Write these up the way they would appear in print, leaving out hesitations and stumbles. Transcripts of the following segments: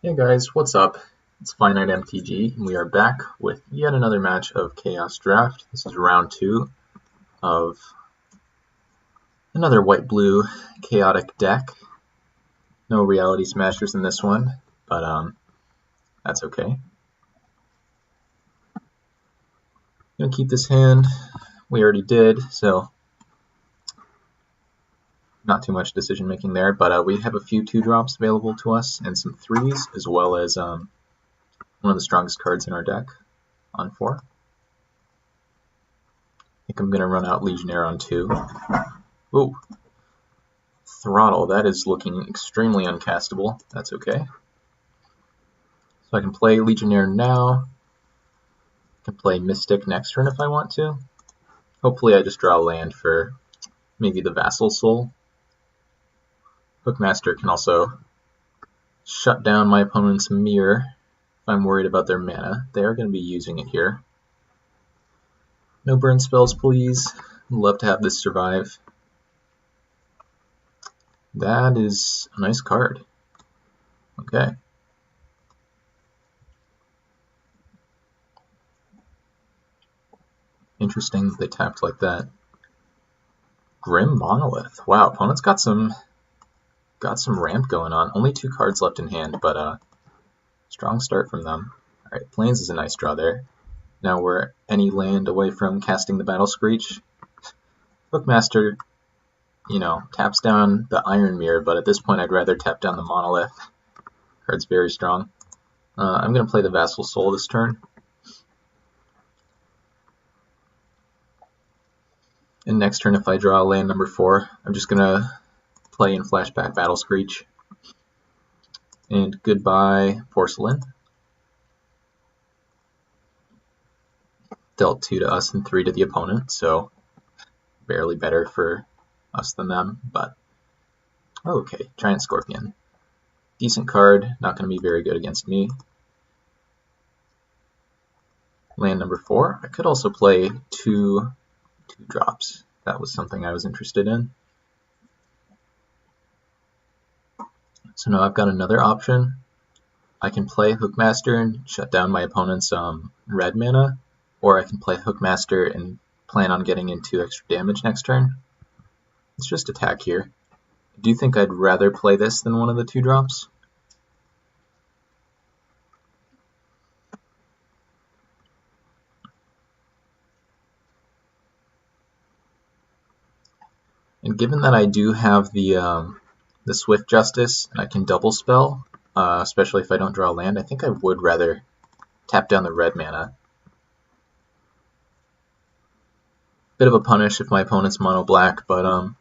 Hey guys, what's up? It's Finite MTG, and we are back with yet another match of Chaos Draft. This is round 2 of another white-blue chaotic deck. No Reality Smashers in this one, but that's okay. Gonna keep this hand. We already did, so not too much decision making there. But we have a few 2-drops available to us and some 3s, as well as one of the strongest cards in our deck on 4. I think I'm gonna run out Legionnaire on 2. Ooh. Throttle, that is looking extremely uncastable. That's okay. So I can play Legionnaire now. I can play Mystic next turn if I want to. Hopefully I just draw a land for maybe the Vassal Soul. Hookmaster can also shut down my opponent's mirror if I'm worried about their mana. They are going to be using it here. No burn spells, please. I'd love to have this survive. That is a nice card. Okay. Interesting that they tapped like that. Grim Monolith. Wow, opponent's got some ramp going on. Only 2 cards left in hand, but strong start from them. Alright, Plains is a nice draw there. Now we're any land away from casting the Battle Screech. Hookmaster, taps down the Iron Mirror, but at this point I'd rather tap down the Monolith. Card's very strong. I'm going to play the Vassal Soul this turn. And next turn, if I draw land number 4, I'm just going to play in flashback Battle Screech. And goodbye, Porcelain. Dealt 2 to us and 3 to the opponent, so barely better for us than them, but okay, Giant Scorpion. Decent card, not going to be very good against me. Land number 4. I could also play 2 drops. That was something I was interested in. So now I've got another option. I can play Hookmaster and shut down my opponent's red mana, or I can play Hookmaster and plan on getting into extra damage next turn. Let's just attack here. I do think I'd rather play this than one of the 2 drops. And given that I do have the Swift Justice and I can double spell, especially if I don't draw land, I think I would rather tap down the red mana. Bit of a punish if my opponent's mono black, but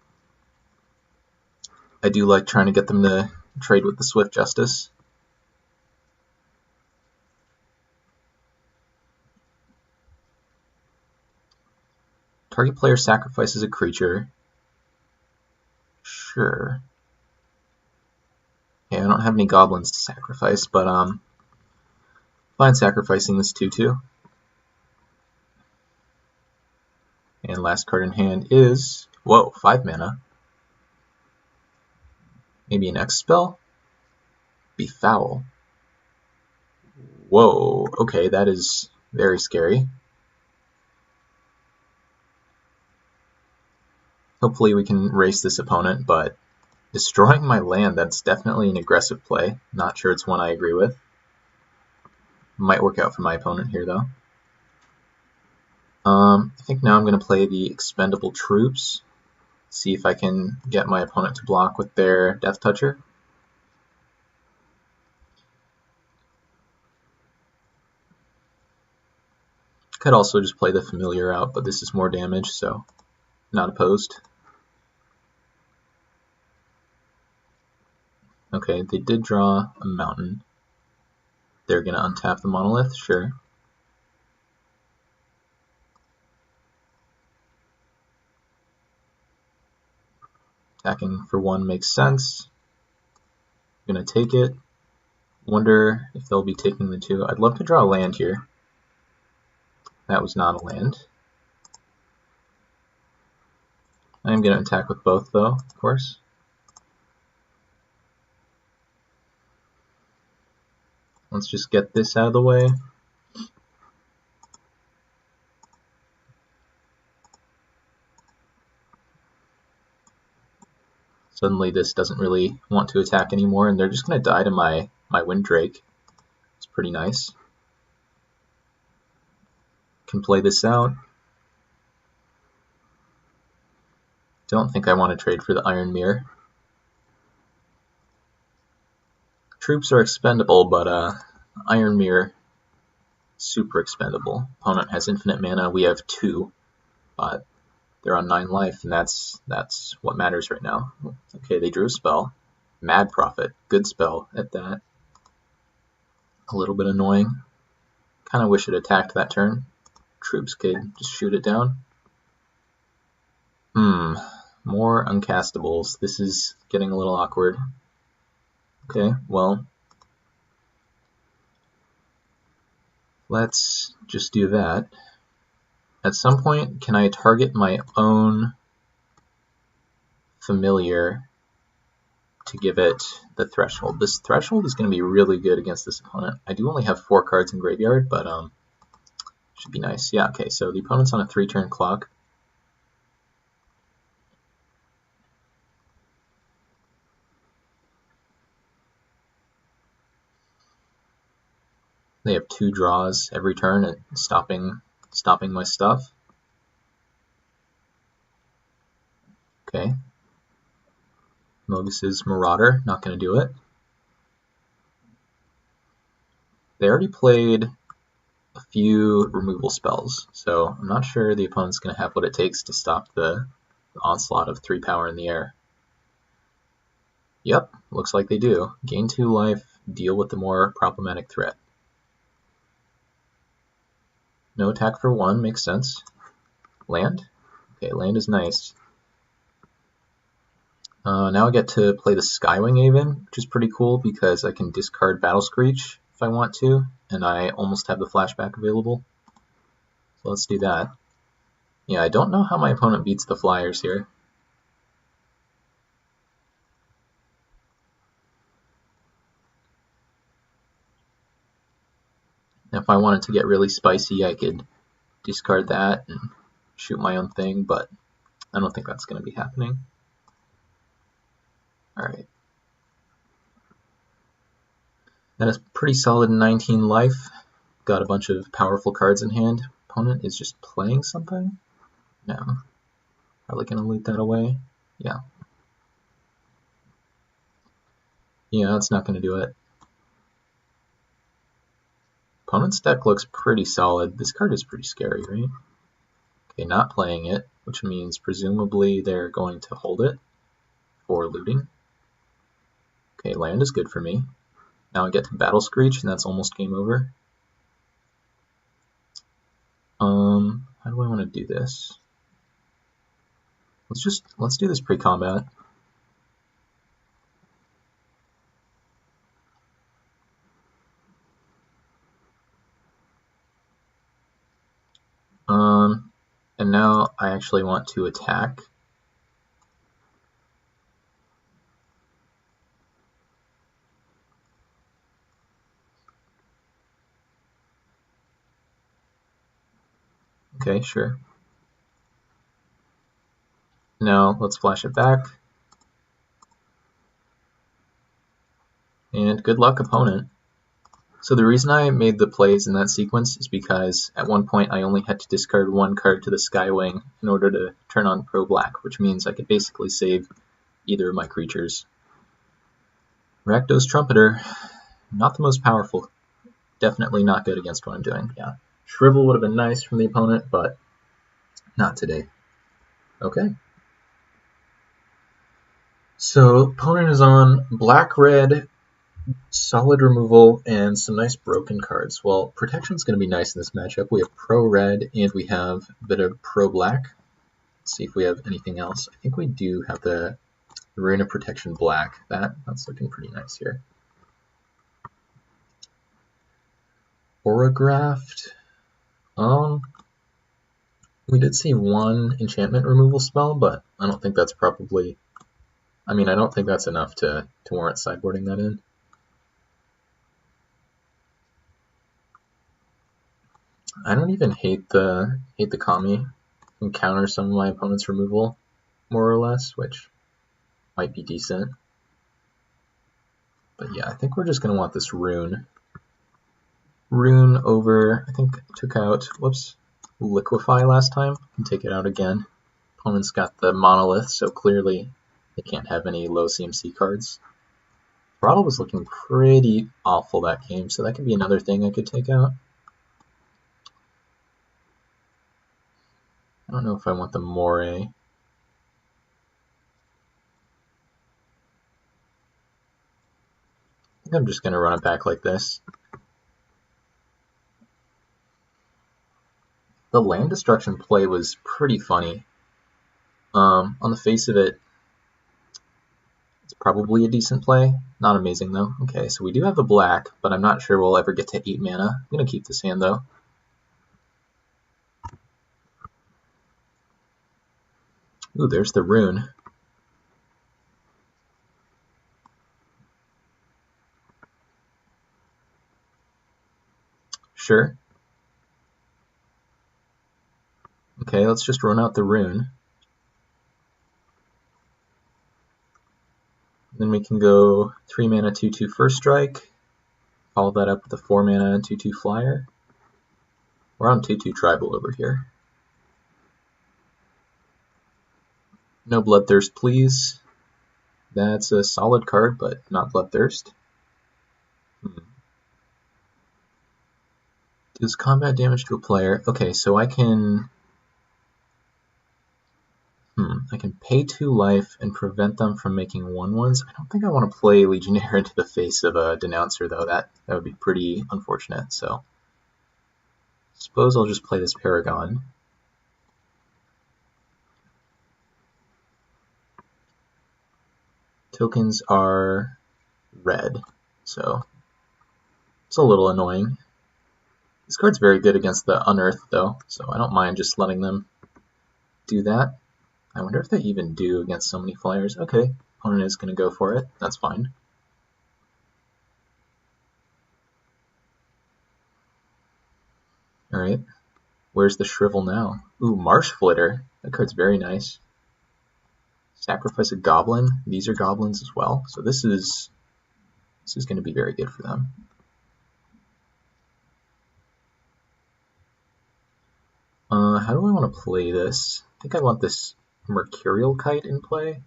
I do like trying to get them to trade with the Swift Justice. Target player sacrifices a creature. Sure. Yeah, I don't have any goblins to sacrifice, but fine sacrificing this 2/2. And last card in hand is, whoa, 5 mana. Maybe an X spell? Befoul. Whoa, okay, that is very scary. Hopefully we can race this opponent, but destroying my land, that's definitely an aggressive play. Not sure it's one I agree with. Might work out for my opponent here, though. I think now I'm going to play the Expendable Troops. See if I can get my opponent to block with their Death Toucher. Could also just play the Familiar out, but this is more damage, so not opposed. Okay, they did draw a mountain. They're going to untap the Monolith, sure. Attacking for 1 makes sense. I'm going to take it. Wonder if they'll be taking the 2. I'd love to draw a land here. That was not a land. I'm going to attack with both, though, of course. let's just get this out of the way. Suddenly this doesn't really want to attack anymore, and they're just going to die to my Windrake. It's pretty nice. Can play this out. Don't think I want to trade for the Iron Mirror. Troops are expendable, but Iron Mirror, super expendable. Opponent has infinite mana, we have 2, but they're on 9 life, and that's what matters right now. Okay, they drew a spell. Mad Prophet, good spell at that. A little bit annoying. Kind of wish it attacked that turn. Troops could just shoot it down. More uncastables. This is getting a little awkward. Okay, well, let's just do that. At some point, can I target my own familiar to give it the threshold? This threshold is going to be really good against this opponent. I do only have 4 cards in graveyard, but should be nice. Yeah, okay, so the opponent's on a 3-turn clock. They have 2 draws every turn at stopping my stuff. Okay. Mogus's Marauder, not going to do it. They already played a few removal spells, so I'm not sure the opponent's going to have what it takes to stop the onslaught of 3 power in the air. Yep, looks like they do. Gain 2 life, deal with the more problematic threat. No attack for 1, makes sense. Land? Okay, land is nice. Now I get to play the Skywing Aven, which is pretty cool because I can discard Battle Screech if I want to, and I almost have the flashback available. So let's do that. Yeah, I don't know how my opponent beats the Flyers here. If I wanted to get really spicy, I could discard that and shoot my own thing, but I don't think that's going to be happening. Alright. That is pretty solid 19 life. Got a bunch of powerful cards in hand. Opponent is just playing something? No. Probably going to loot that away. Yeah. Yeah, that's not going to do it. Opponent's deck looks pretty solid. This card is pretty scary, right? Okay, not playing it, which means presumably they're going to hold it for looting. Okay, land is good for me. Now I get to Battle Screech, and that's almost game over. How do I want to do this? Let's do this pre-combat. And now I actually want to attack. Okay, sure. Now let's flash it back. And good luck, opponent. So the reason I made the plays in that sequence is because at one point I only had to discard 1 card to the Skywing in order to turn on Pro Black, which means I could basically save either of my creatures. Rakdos Trumpeter, not the most powerful. Definitely not good against what I'm doing. Yeah, Shrivel would have been nice from the opponent, but not today. Okay. So opponent is on black-red, solid removal, and some nice broken cards. Well, protection's going to be nice in this matchup. We have pro-red, and we have a bit of pro-black. Let's see if we have anything else. I think we do have the Arena Protection black. That's looking pretty nice here. Auragraft. We did see 1 enchantment removal spell, but I don't think that's probably... I mean, I don't think that's enough to warrant sideboarding that in. I don't even hate the Kami. I can counter some of my opponent's removal, more or less, which might be decent. But yeah, I think we're just gonna want this rune. Rune over, I think I took out, whoops, Liquefy last time. Can take it out again. Opponent's got the Monolith, so clearly they can't have any low CMC cards. Throttle was looking pretty awful that game, so that could be another thing I could take out. I don't know if I want the Moray. I think I'm just going to run it back like this. The land destruction play was pretty funny. On the face of it, it's probably a decent play. Not amazing though. Okay, so we do have a black, but I'm not sure we'll ever get to 8 mana. I'm going to keep this hand though. Ooh, there's the rune. Sure. Okay, let's just run out the rune. Then we can go 3 mana 2/2 first strike. Follow that up with a 4 mana 2/2 flyer. We're on 2/2 tribal over here. No Bloodthirst, please. That's a solid card, but not Bloodthirst. Does combat damage to a player? Okay, so I can pay 2 life and prevent them from making 1/1s. I don't think I want to play Legionnaire into the face of a Denouncer, though. That would be pretty unfortunate. So, suppose I'll just play this Paragon. Tokens are red, so it's a little annoying. This card's very good against the Unearthed, though, so I don't mind just letting them do that. I wonder if they even do against so many flyers. Okay, opponent is going to go for it. That's fine. Alright, where's the Shrivel now? Ooh, Marsh Flitter. That card's very nice. Sacrifice a Goblin. These are Goblins as well, so this is going to be very good for them. How do I want to play this? I think I want this Mercurial Kite in play.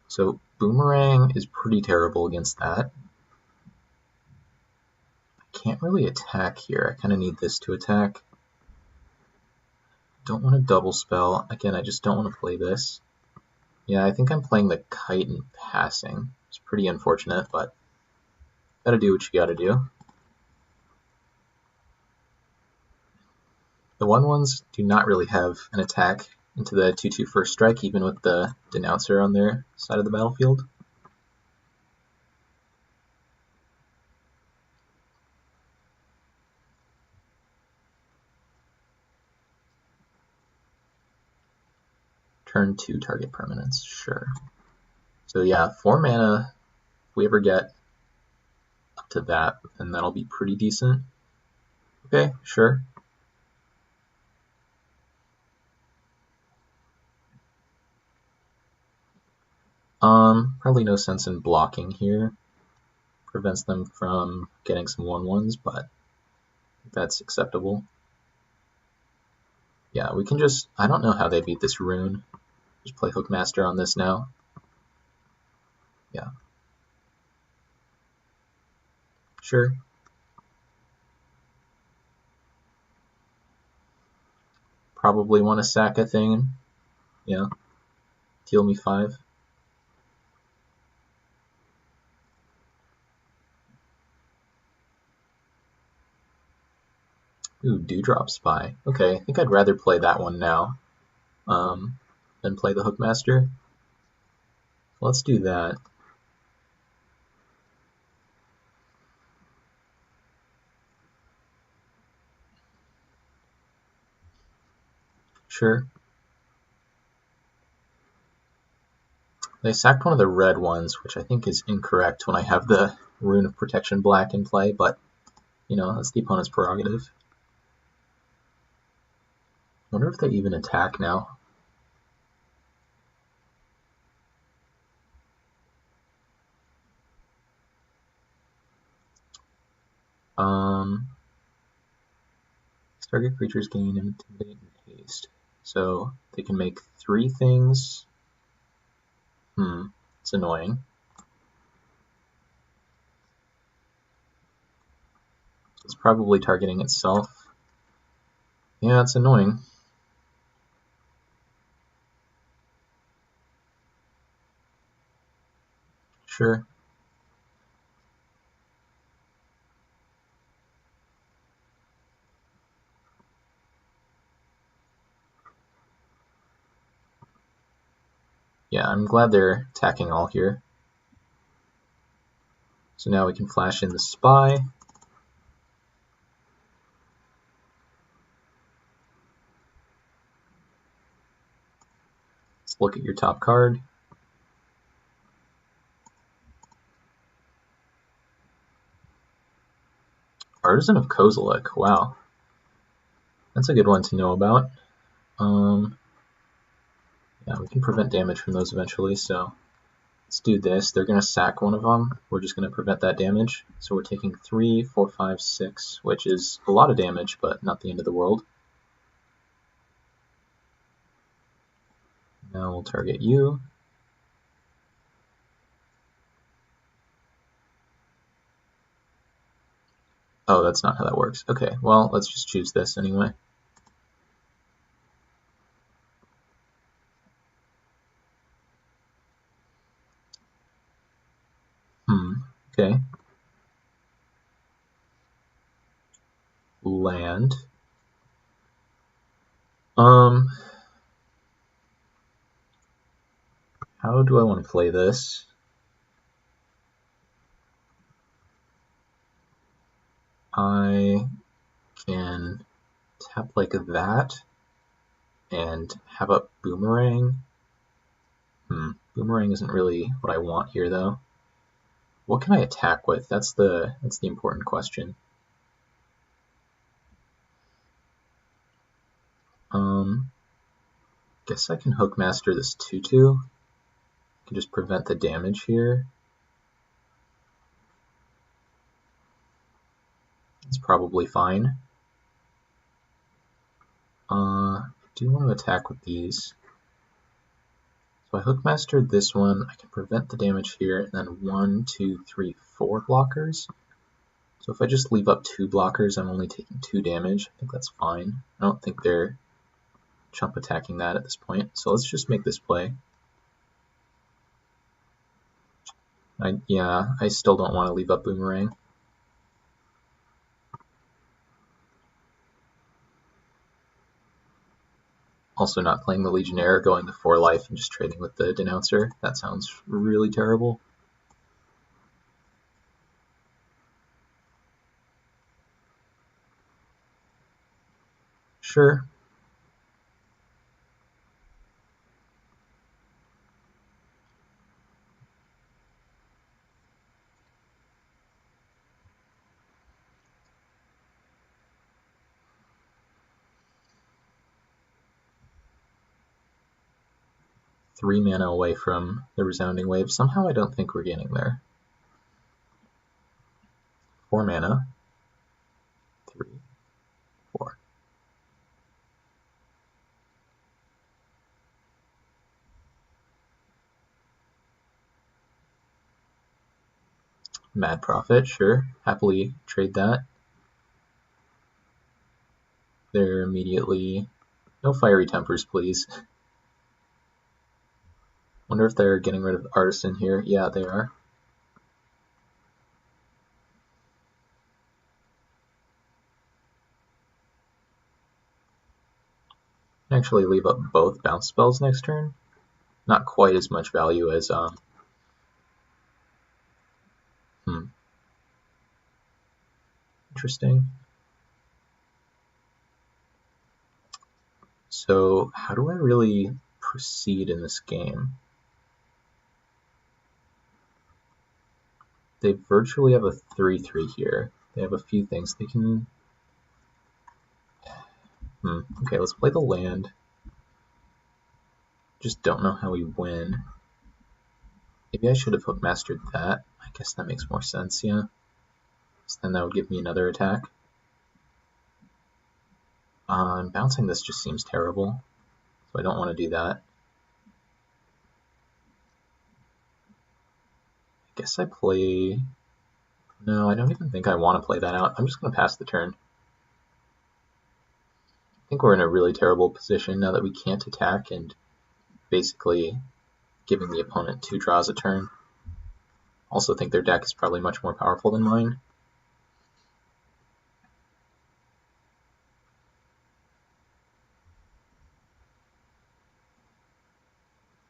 So Boomerang is pretty terrible against that. I can't really attack here. I kind of need this to attack. Don't want to double spell. Again, I just don't want to play this. Yeah, I think I'm playing the Kite and passing. It's pretty unfortunate, but gotta do what you gotta do. The 1/1s do not really have an attack into the 2/2 first strike, even with the Denouncer on their side of the battlefield. Turn 2 target permanents, sure. So yeah, 4 mana, if we ever get up to that, then that'll be pretty decent. Okay, sure. Probably no sense in blocking here. Prevents them from getting some 1/1s, but that's acceptable. Yeah, we can just, I don't know how they beat this rune. Just play Hookmaster on this now. Yeah. Sure. Probably want to sack a thing. Yeah. Deal me 5. Ooh, Dewdrop Spy. Okay, I think I'd rather play that one now than play the Hookmaster. Let's do that. Sure. They sacked one of the red ones, which I think is incorrect when I have the Rune of Protection black in play, but, you know, that's the opponent's prerogative. I wonder if they even attack now. Target creatures gain Intimidate and Haste. So they can make 3 things. It's annoying. It's probably targeting itself. Yeah, it's annoying. Sure. Yeah, I'm glad they're attacking all here. So now we can flash in the Spy. Let's look at your top card. Artisan of Kozilek, wow. That's a good one to know about. Yeah, we can prevent damage from those eventually, so let's do this. They're going to sack one of them. We're just going to prevent that damage. So we're taking 3, 4, 5, 6, which is a lot of damage, but not the end of the world. Now we'll target you. Oh, that's not how that works. Okay, well, let's just choose this anyway. Okay. Land. How do I want to play this? I can tap like that and have a boomerang. Boomerang isn't really what I want here, though. What can I attack with? That's the important question. Guess I can Hookmaster this 2/2. I can just prevent the damage here. It's probably fine. I do want to attack with these. So I Hookmastered this one. I can prevent the damage here, and then 1, 2, 3, 4 blockers. So if I just leave up 2 blockers, I'm only taking 2 damage. I think that's fine. I don't think they're chump attacking that at this point. So let's just make this play. I still don't want to leave up Boomerang. Also not playing the Legionnaire, going to 4 life and just trading with the Denouncer. That sounds really terrible. Sure. Three mana away from the Resounding Wave. Somehow I don't think we're getting there. 4 mana. 3, 4. Mad Prophet, sure. Happily trade that. They're immediately... No Fiery Tempers, please. Wonder if they're getting rid of the Artisan here. Yeah, they are. Actually leave up both bounce spells next turn. Not quite as much value as Interesting. So how do I really proceed in this game? they virtually have a 3/3 here. They have a few things they can... Okay, let's play the land. Just don't know how we win. Maybe I should have hook mastered that. I guess that makes more sense, yeah. So then that would give me another attack. And bouncing this just seems terrible, so I don't want to do that. I guess I play... No, I don't even think I want to play that out. I'm just going to pass the turn. I think we're in a really terrible position now that we can't attack and basically giving the opponent 2 draws a turn. Also think their deck is probably much more powerful than mine.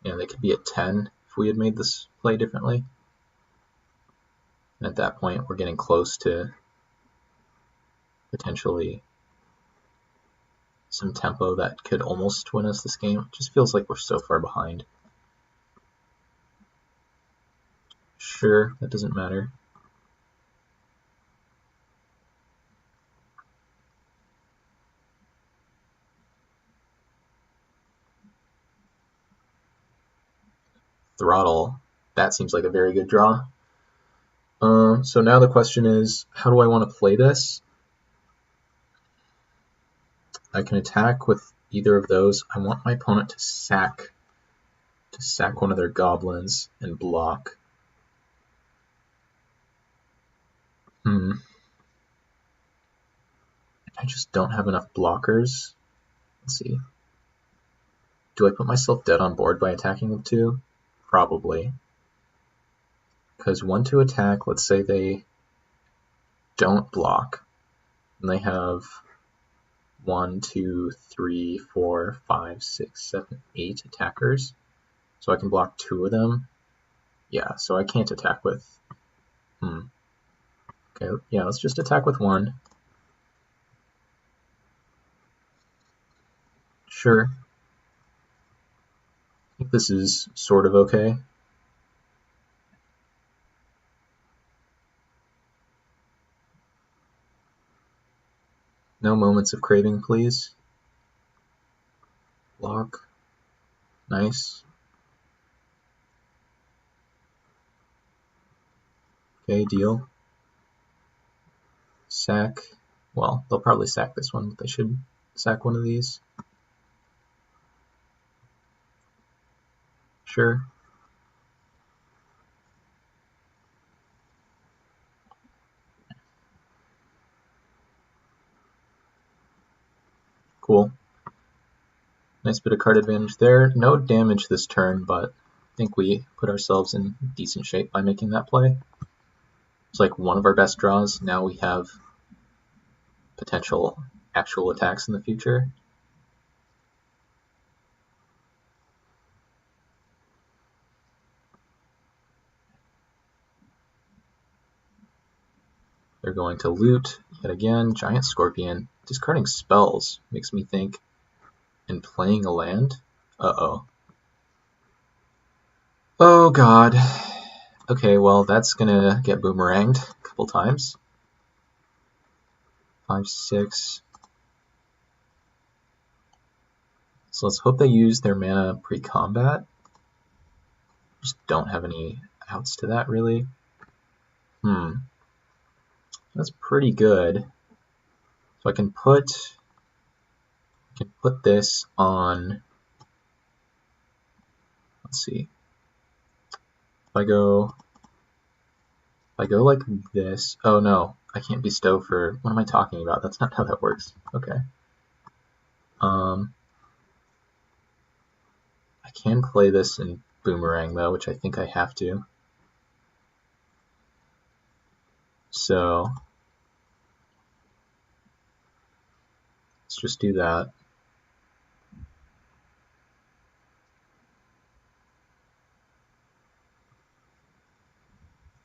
Yeah, they could be at 10 if we had made this play differently. And at that point, we're getting close to potentially some tempo that could almost win us this game. It just feels like we're so far behind. Sure, that doesn't matter. Throttle. That seems like a very good draw. So now the question is, how do I want to play this? I can attack with either of those. I want my opponent to sack one of their goblins and block. I just don't have enough blockers. Let's see. Do I put myself dead on board by attacking with 2? Probably. Because 1 to attack, let's say they don't block, and they have 1, 2, 3, 4, 5, 6, 7, 8 attackers. So I can block 2 of them. Yeah, so I can't attack with... Okay, yeah, let's just attack with 1. Sure. I think this is sort of okay. No moments of craving, please. Block. Nice. Okay, deal. Sack. Well, they'll probably sack this one, but they should sack one of these. Sure. Cool. Nice bit of card advantage there. No damage this turn, but I think we put ourselves in decent shape by making that play. It's like one of our best draws. Now we have potential actual attacks in the future. They're going to loot yet again. Giant Scorpion. Discarding spells makes me think. And playing a land? Uh-oh. Oh god. Okay, well that's gonna get boomeranged a couple times. 5, 6. So let's hope they use their mana pre-combat. Just don't have any outs to that really. That's pretty good. So I can put this on, let's see. If I go like this, oh no, I can't bestow for, what am I talking about? That's not how that works. Okay. I can play this in Boomerang though, which I think I have to. So let's just do that.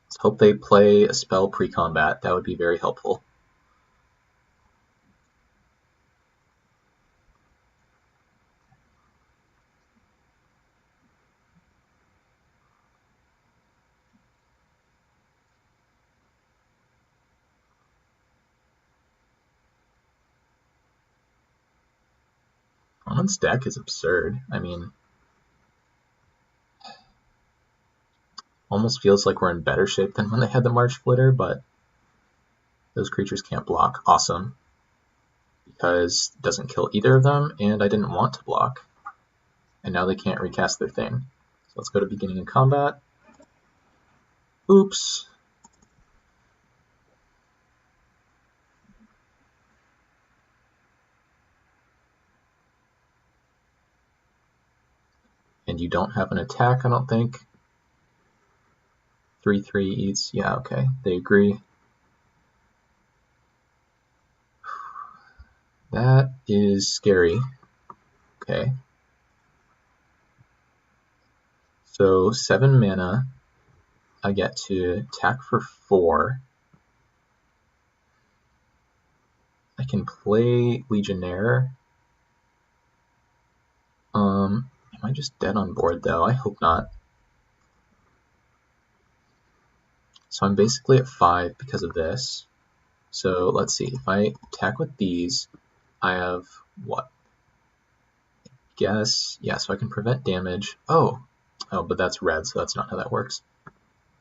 Let's hope they play a spell pre-combat. That would be very helpful. Opponent's deck is absurd. I mean, almost feels like we're in better shape than when they had the March Flitter, but those creatures can't block. Awesome. Because it doesn't kill either of them, and I didn't want to block. And now they can't recast their thing. So let's go to beginning of combat. Oops. And you don't have an attack, I don't think. 3/3 eats. Yeah, okay. They agree. That is scary. Okay. So 7 mana. I get to attack for 4. I can play Legionnaire. Am I just dead on board though? I hope not. So I'm basically at 5 because of this. So let's see, if I attack with these, I have what? Guess, yeah, so I can prevent damage. Oh, but that's red, so that's not how that works.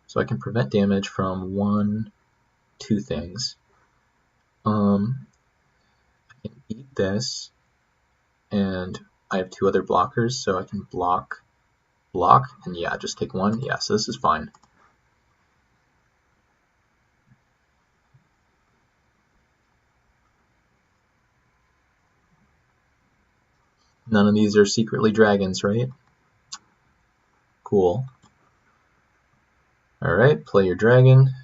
So I can prevent damage from 2 things. I can eat this, and I have 2 other blockers, so I can block, and yeah, just take 1. Yeah, so this is fine. None of these are secretly dragons, right? Cool. Alright, play your dragon.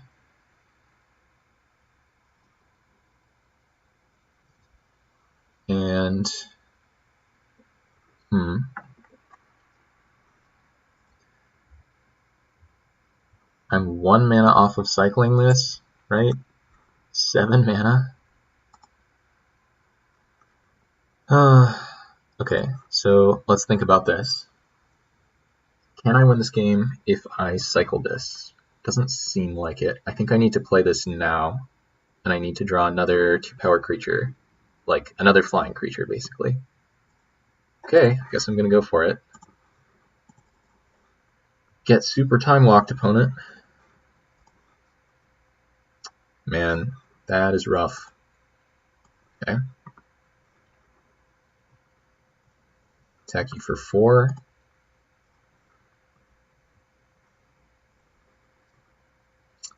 And I'm 1 mana off of cycling this, right? 7 mana. Okay, so let's think about this. Can I win this game if I cycle this? Doesn't seem like it. I think I need to play this now, and I need to draw another 2-power creature, like another flying creature, basically. Okay, I guess I'm gonna go for it. Get super time locked, opponent. Man, that is rough. Okay. Attack you for 4.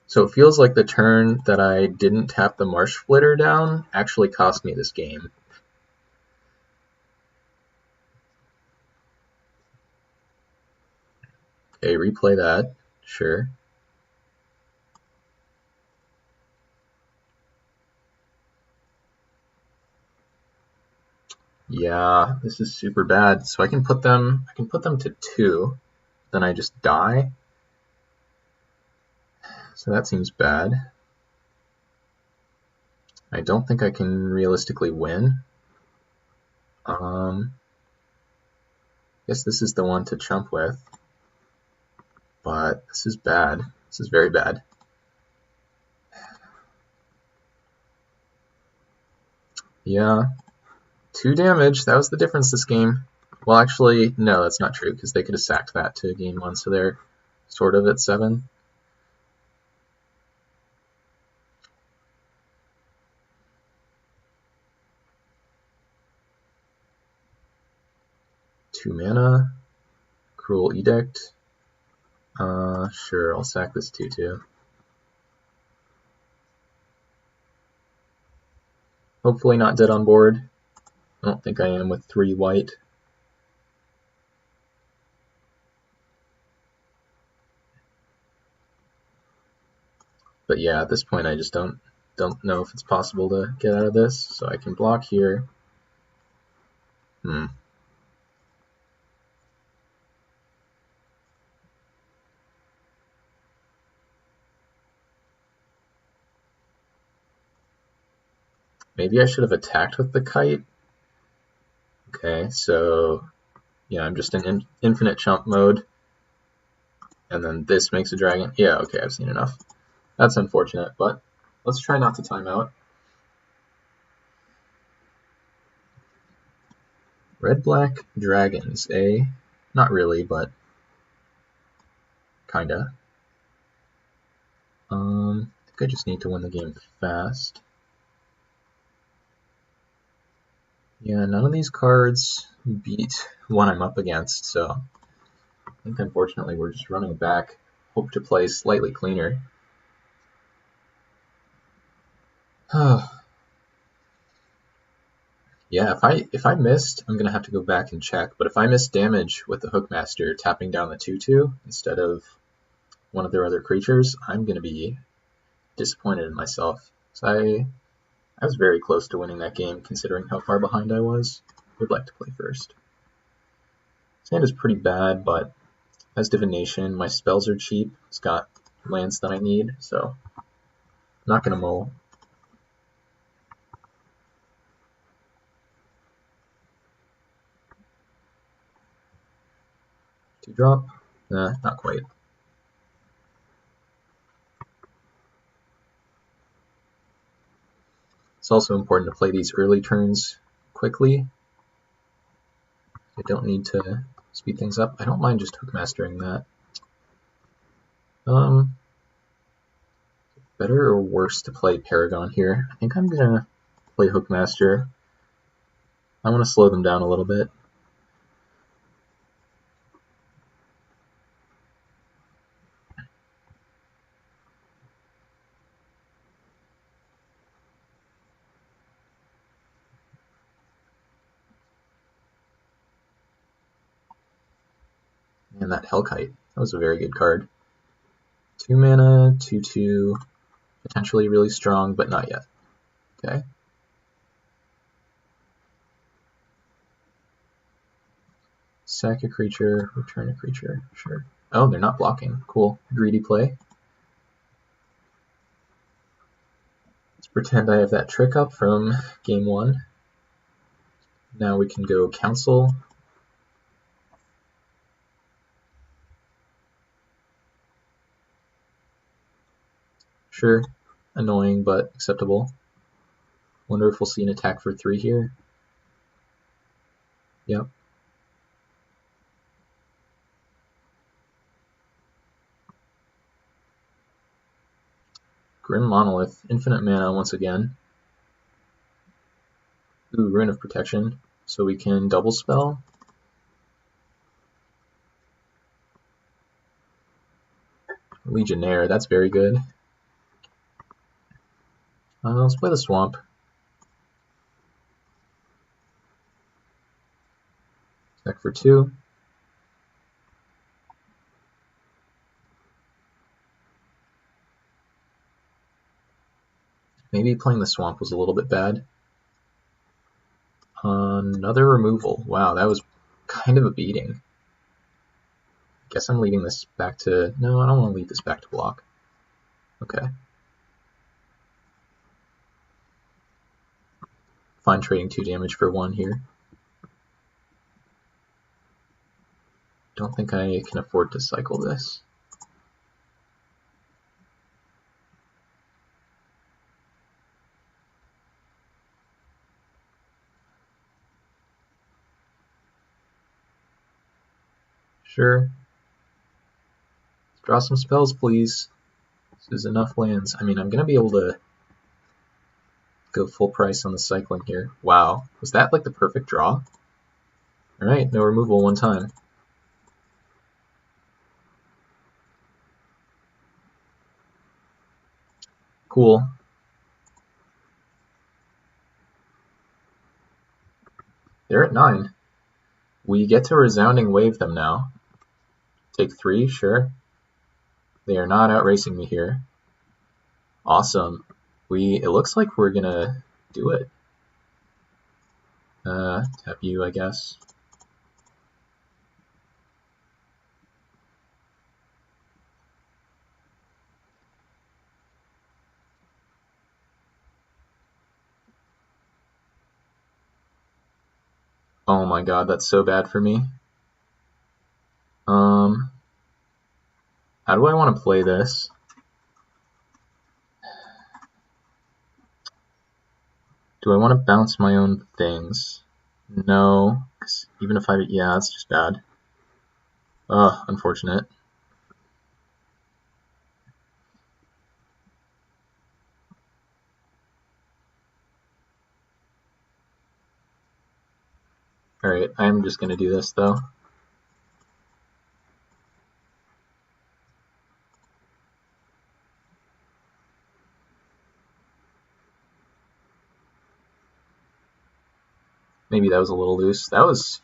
So it feels like the turn that I didn't tap the Marsh Flitter down actually cost me this game. Okay, replay that. Sure. Yeah, this is super bad. So I can put them to 2, then I just die. So that seems bad. I don't think I can realistically win. Guess this is the one to chump with. But this is bad. This is very bad. Yeah. 2 damage, that was the difference this game. Well, actually, no, that's not true, because they could have sacked that to gain 1, so they're sort of at 7. Two mana. Cruel Edict. Sure, I'll sack this 2/2. Hopefully not dead on board. I don't think I am with 3 white. But yeah, at this point I just don't know if it's possible to get out of this, so I can block here. Maybe I should have attacked with the kite. Okay, so yeah, I'm just in infinite chump mode. And then this makes a dragon. Yeah, okay, I've seen enough. That's unfortunate, but let's try not to time out. Red-black dragons, eh? Not really, but kinda. I think I just need to win the game fast. Yeah, none of these cards beat one I'm up against, so I think unfortunately we're just running back. Hope to play slightly cleaner. Yeah, if I missed, I'm gonna have to go back and check. But if I missed damage with the Hookmaster tapping down the 2/2 instead of one of their other creatures, I'm gonna be disappointed in myself. So I was very close to winning that game, considering how far behind I was. Would like to play first. This hand is pretty bad, but as Divination, my spells are cheap. It's got lands that I need, so I'm not gonna mull. 2-drop? Not quite. It's also important to play these early turns quickly. I don't need to speed things up. I don't mind just Hookmastering that. Better or worse to play Paragon here? I think I'm gonna play Hookmaster. I want to slow them down a little bit. And that Hellkite, that was a very good card. 2 mana, 2/2, potentially really strong, but not yet. Okay. Sack a creature, return a creature, sure. Oh, they're not blocking, cool. Greedy play. Let's pretend I have that trick up from game 1. Now we can go Council. Sure, annoying, but acceptable. Wonder if we'll see an attack for 3 here. Yep. Grim Monolith, infinite mana once again. Ooh, Rune of Protection, so we can double spell. Legionnaire, that's very good. Let's play the Swamp. Deck for 2. Maybe playing the Swamp was a little bit bad. Another removal. Wow, that was kind of a beating. Guess I'm leaving this back to... No, I don't want to leave this back to block. Okay. Fine trading 2 damage for 1 here. Don't think I can afford to cycle this. Sure. Let's draw some spells, please. This is enough lands. I mean, I'm going to be able to go full price on the cycling here. Wow. Was that like the perfect draw? Alright, no removal 1 time. Cool. They're at 9. We get to Resounding Wave them now. Take 3, sure. They are not outracing me here. Awesome. It looks like we're gonna do it. Tap you, I guess. Oh my god, that's so bad for me. How do I want to play this? Do I want to bounce my own things? No, 'cause even if yeah, that's just bad. Ugh, unfortunate. Alright, I'm just gonna do this though. Maybe that was a little loose. That was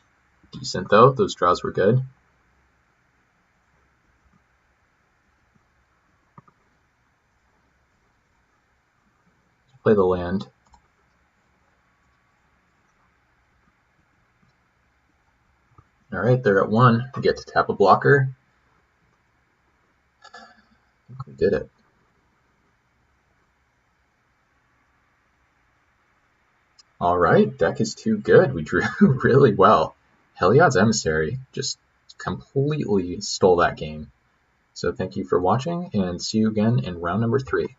decent though. Those draws were good. Play the land. Alright, they're at 1. We get to tap a blocker. We did it. Alright, deck is too good. We drew really well. Heliod's Emissary just completely stole that game. So thank you for watching, and see you again in round number 3.